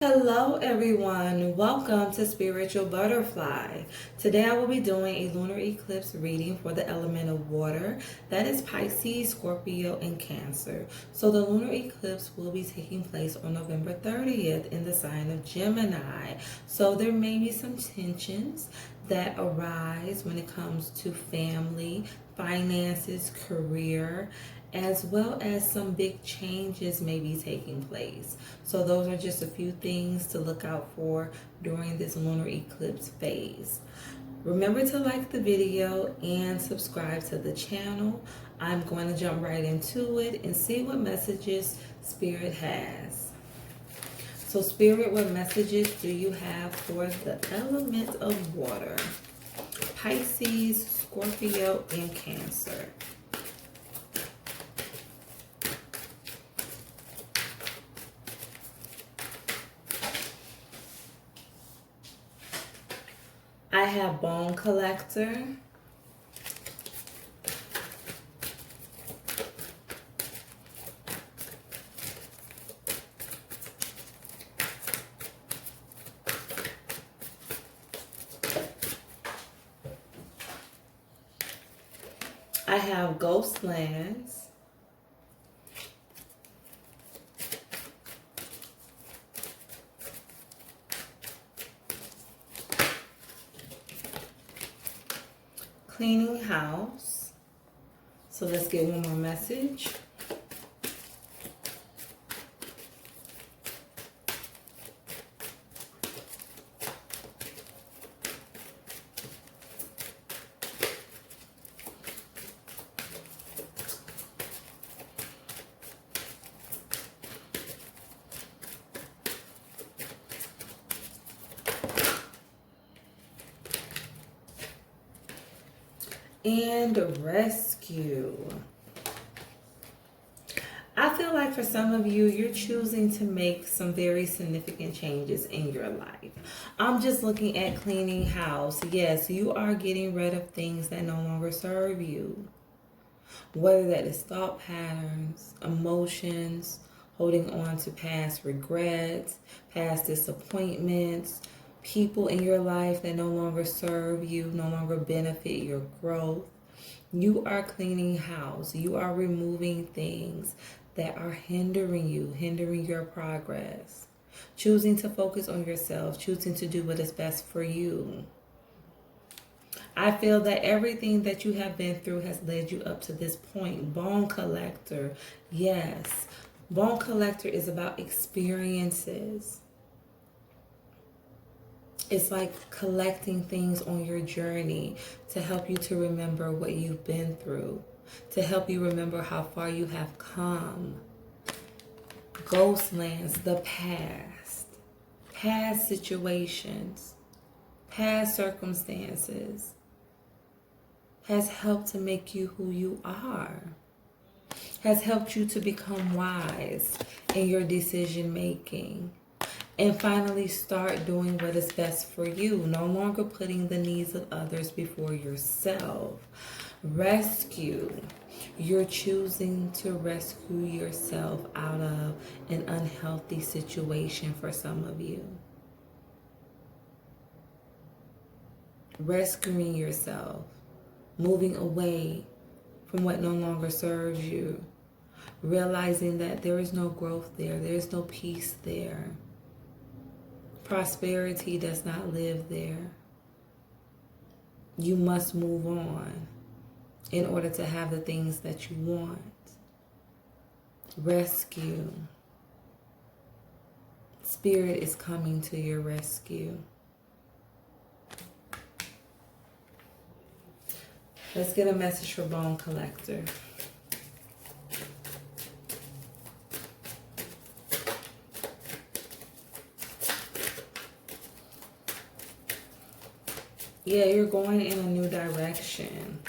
Hello everyone, welcome to Spiritual Butterfly. Today I will be doing a lunar eclipse reading for the element of water, that is Pisces, Scorpio, and Cancer. So the lunar eclipse will be taking place on November 30th in the sign of Gemini. So there may be some tensions that arise when it comes to family, finances, career, as well as some big changes may be taking place. So those are just a few things to look out for during this lunar eclipse phase. Remember to like the video and subscribe to the channel. I'm going to jump right into it and see what messages Spirit has. So Spirit, what messages do you have for the element of water? Pisces, Scorpio, and Cancer. I have Bone Collector. I have Ghostlands. Cleaning house. So let's get one more message. And rescue. I feel like for some of you, you're choosing to make some very significant changes in your life. I'm just looking at cleaning house. Yes, you are getting rid of things that no longer serve you. Whether that is thought patterns, emotions, holding on to past regrets, past disappointments, people in your life that no longer serve you, no longer benefit your growth. You are cleaning house. You are removing things that are hindering you, hindering your progress. Choosing to focus on yourself, choosing to do what is best for you. I feel that everything that you have been through has led you up to this point. Bone Collector, yes. Bone Collector is about experiences. It's like collecting things on your journey to help you to remember what you've been through, to help you remember how far you have come. Ghostlands, the past situations, past circumstances has helped to make you who you are, has helped you to become wise in your decision making. And finally start doing what is best for you. No longer putting the needs of others before yourself. Rescue. You're choosing to rescue yourself out of an unhealthy situation for some of you. Rescuing yourself. Moving away from what no longer serves you. Realizing that there is no growth there. There is no peace there. Prosperity does not live there. You must move on in order to have the things that you want. Rescue. Spirit is coming to your rescue. Let's get a message for Bone Collector. Yeah, you're going in a new direction.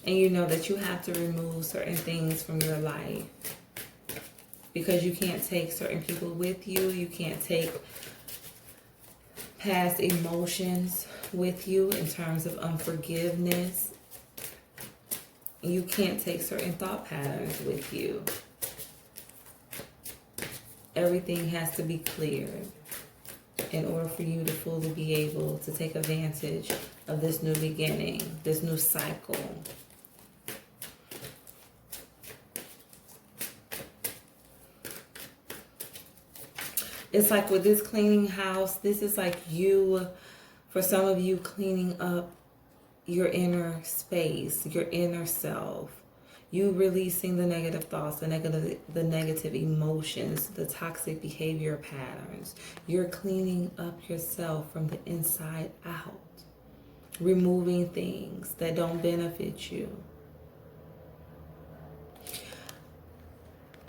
And you know that you have to remove certain things from your life. Because you can't take certain people with you. You can't take past emotions with you in terms of unforgiveness. You can't take certain thought patterns with you. Everything has to be cleared in order for you to fully be able to take advantage of this new beginning, this new cycle. It's like with this cleaning house, this is like you, for some of you, cleaning up your inner space, your inner self. You releasing the negative thoughts, the negative emotions, the toxic behavior patterns. You're cleaning up yourself from the inside out. Removing things that don't benefit you.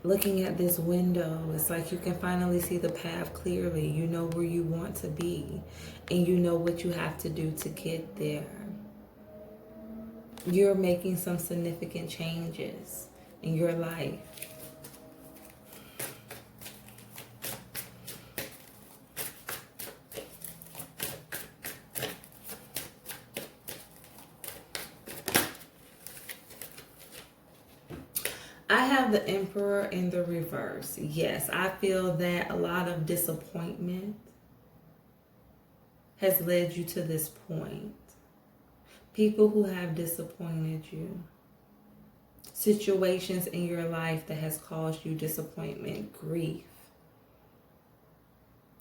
Looking at this window, it's like you can finally see the path clearly. You know where you want to be, and you know what you have to do to get there. You're making some significant changes in your life. I have the Emperor in the reverse. Yes, I feel that a lot of disappointment has led you to this point. People who have disappointed you. Situations in your life that has caused you disappointment, grief,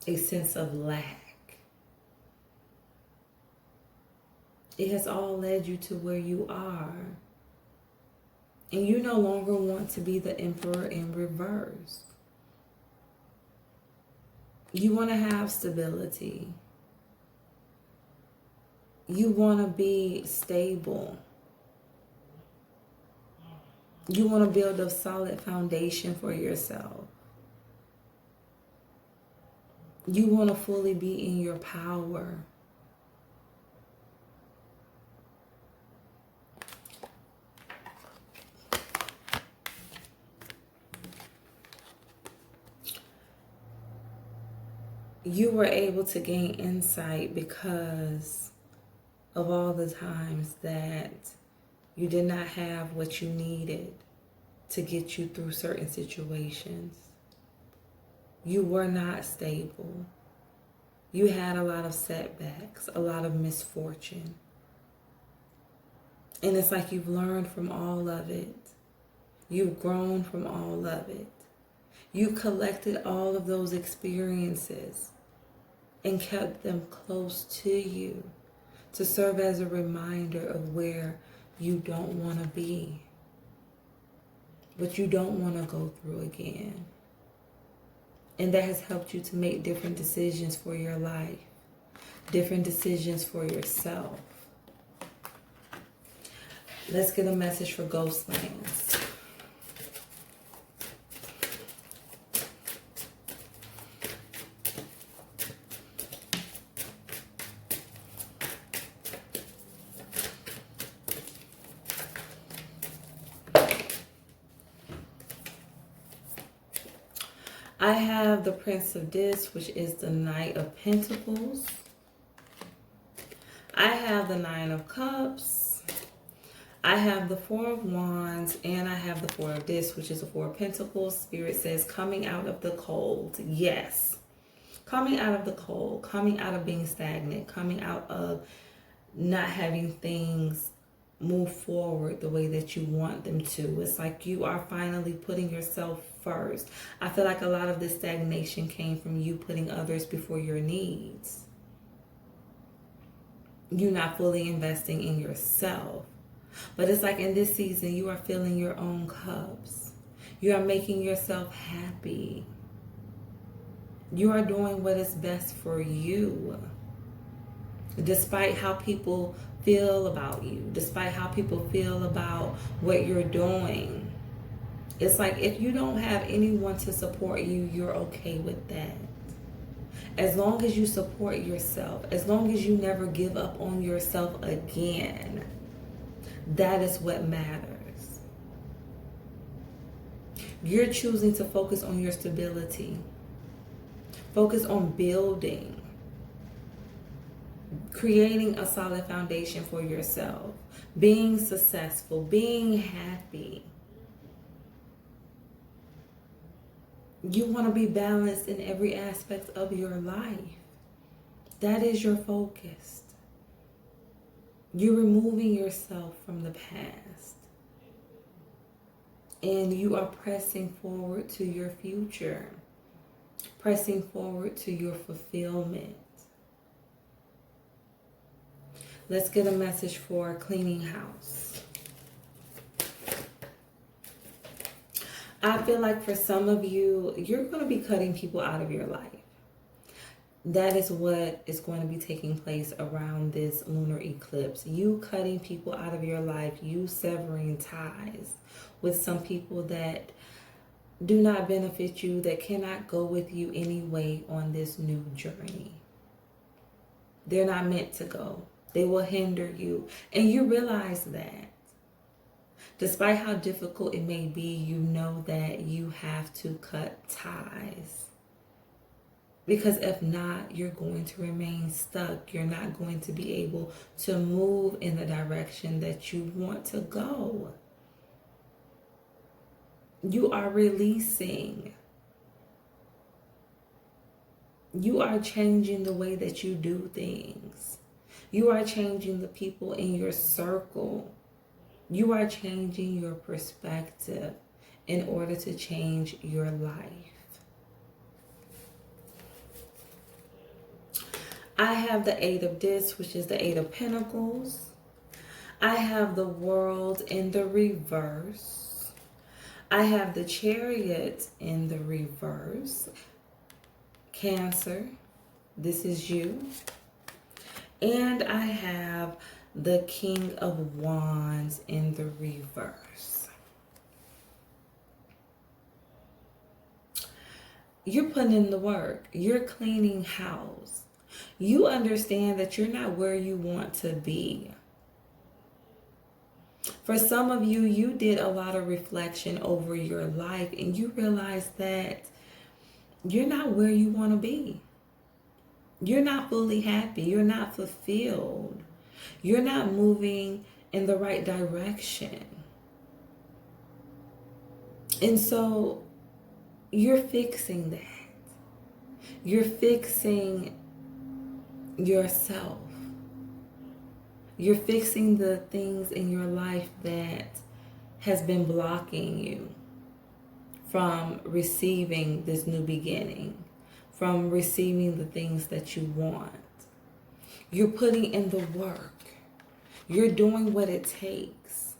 a sense of lack. It has all led you to where you are. And you no longer want to be the Emperor in reverse. You want to have stability. You want to be stable. You want to build a solid foundation for yourself. You want to fully be in your power. You were able to gain insight because of all the times that you did not have what you needed to get you through certain situations. You were not stable. You had a lot of setbacks, a lot of misfortune. And it's like you've learned from all of it. You've grown from all of it. You collected all of those experiences and kept them close to you to serve as a reminder of where you don't want to be, what you don't want to go through again. And that has helped you to make different decisions for your life, different decisions for yourself. Let's get a message for Ghostlands. I have the Prince of Discs, which is the Knight of Pentacles. I have the Nine of Cups. I have the Four of Wands, and I have the Four of Discs, which is the Four of Pentacles. Spirit says coming out of the cold. Yes. Coming out of the cold, coming out of being stagnant, coming out of not having things move forward the way that you want them to. It's like you are finally putting yourself first. I feel like a lot of this stagnation came from you putting others before your needs. You not fully investing in yourself. But it's like in this season, you are filling your own cups. You are making yourself happy. You are doing what is best for you. Despite how people feel about you, despite how people feel about what you're doing. It's like if you don't have anyone to support you, you're okay with that. As long as you support yourself, as long as you never give up on yourself again, that is what matters. You're choosing to focus on your stability. Focus on building. Creating a solid foundation for yourself. Being successful. Being happy. You want to be balanced in every aspect of your life. That is your focus. You're removing yourself from the past. And you are pressing forward to your future. Pressing forward to your fulfillment. Let's get a message for cleaning house. I feel like for some of you, you're going to be cutting people out of your life. That is what is going to be taking place around this lunar eclipse. You cutting people out of your life, you severing ties with some people that do not benefit you, that cannot go with you anyway on this new journey. They're not meant to go. They will hinder you. And you realize that. Despite how difficult it may be, you know that you have to cut ties. Because if not, you're going to remain stuck. You're not going to be able to move in the direction that you want to go. You are releasing. You are changing the way that you do things. You are changing the people in your circle. You are changing your perspective in order to change your life. I have the Eight of Discs, which is the Eight of Pentacles. I have the World in the reverse. I have the Chariot in the reverse. Cancer, this is you. And I have the King of Wands in the reverse. You're putting in the work. You're cleaning house. You understand that you're not where you want to be. For some of you, you did a lot of reflection over your life and you realize that you're not where you want to be. You're not fully happy. You're not fulfilled. You're not moving in the right direction. And so you're fixing that. You're fixing yourself. You're fixing the things in your life that has been blocking you from receiving this new beginning, from receiving the things that you want. You're putting in the work. You're doing what it takes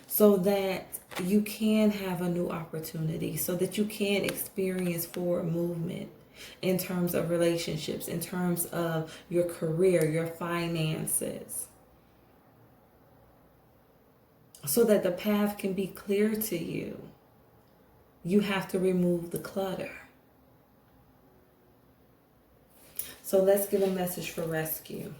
so that you can have a new opportunity, so that you can experience forward movement in terms of relationships, in terms of your career, your finances, so that the path can be clear to you. You have to remove the clutter. So let's give a message for rescue.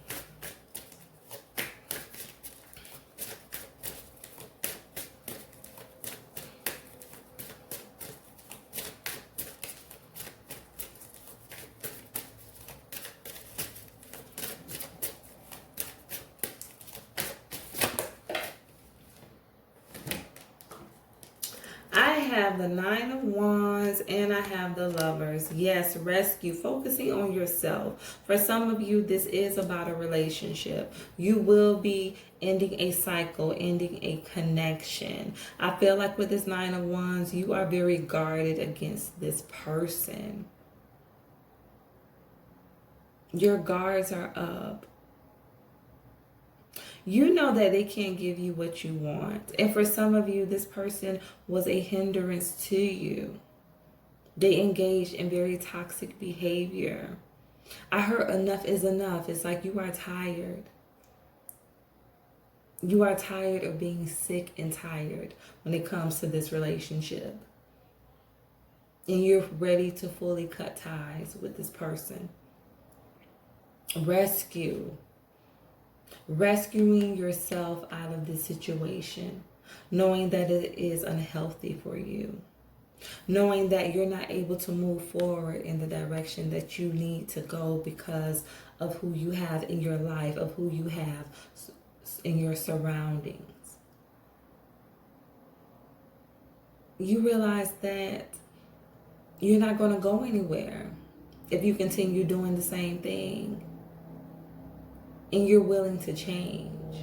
I have the Nine of Wands and I have the Lovers. Yes, rescue, focusing on yourself. For some of you, this is about a relationship. You will be ending a cycle, ending a connection. I feel like with this Nine of Wands, you are very guarded against this person. Your guards are up. You know that they can't give you what you want. And for some of you, this person was a hindrance to you. They engaged in very toxic behavior. I heard enough is enough. It's like you are tired. You are tired of being sick and tired when it comes to this relationship. And you're ready to fully cut ties with this person. Rescue. Rescuing yourself out of this situation, knowing that it is unhealthy for you, knowing that you're not able to move forward in the direction that you need to go because of who you have in your life, of who you have in your surroundings. You realize that You're not going to go anywhere if you continue doing the same thing and you're willing to change.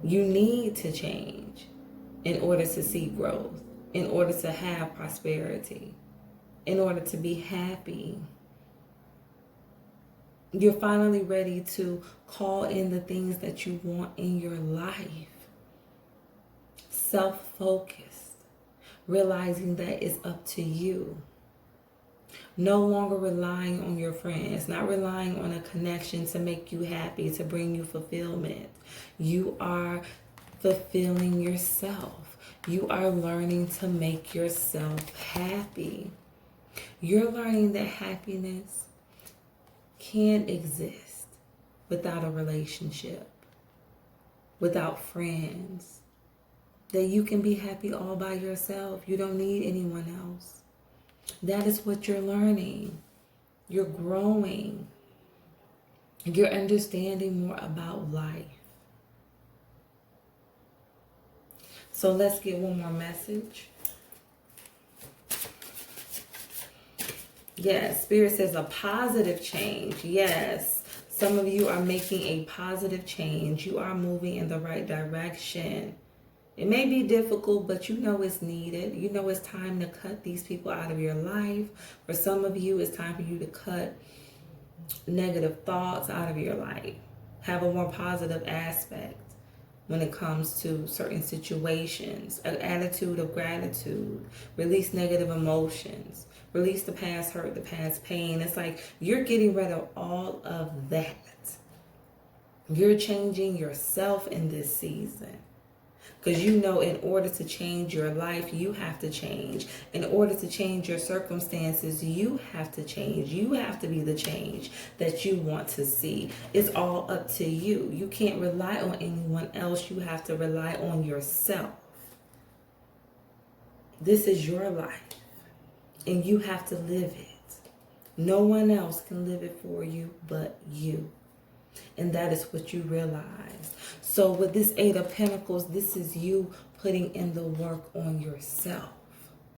You need to change in order to see growth, in order to have prosperity, in order to be happy. You're finally ready to call in the things that you want in your life. Self-focused, realizing that it's up to you. No longer relying on your friends, not relying on a connection to make you happy, to bring you fulfillment. You are fulfilling yourself. You are learning to make yourself happy. You're learning that happiness can exist without a relationship, without friends, that you can be happy all by yourself. You don't need anyone else. That is what you're learning. You're growing. You're understanding more about life. So let's get one more message. Yes, Spirit says a positive change. Yes, some of you are making a positive change. You are moving in the right direction. It may be difficult, but you know it's needed. You know it's time to cut these people out of your life. For some of you, it's time for you to cut negative thoughts out of your life. Have a more positive aspect when it comes to certain situations. An attitude of gratitude. Release negative emotions. Release the past hurt, the past pain. It's like you're getting rid of all of that. You're changing yourself in this season. Because you know in order to change your life, you have to change. In order to change your circumstances, you have to change. You have to be the change that you want to see. It's all up to you. You can't rely on anyone else. You have to rely on yourself. This is your life. And you have to live it. No one else can live it for you but you. And that is what you realize. So with this 8 of Pentacles, this is you putting in the work on yourself.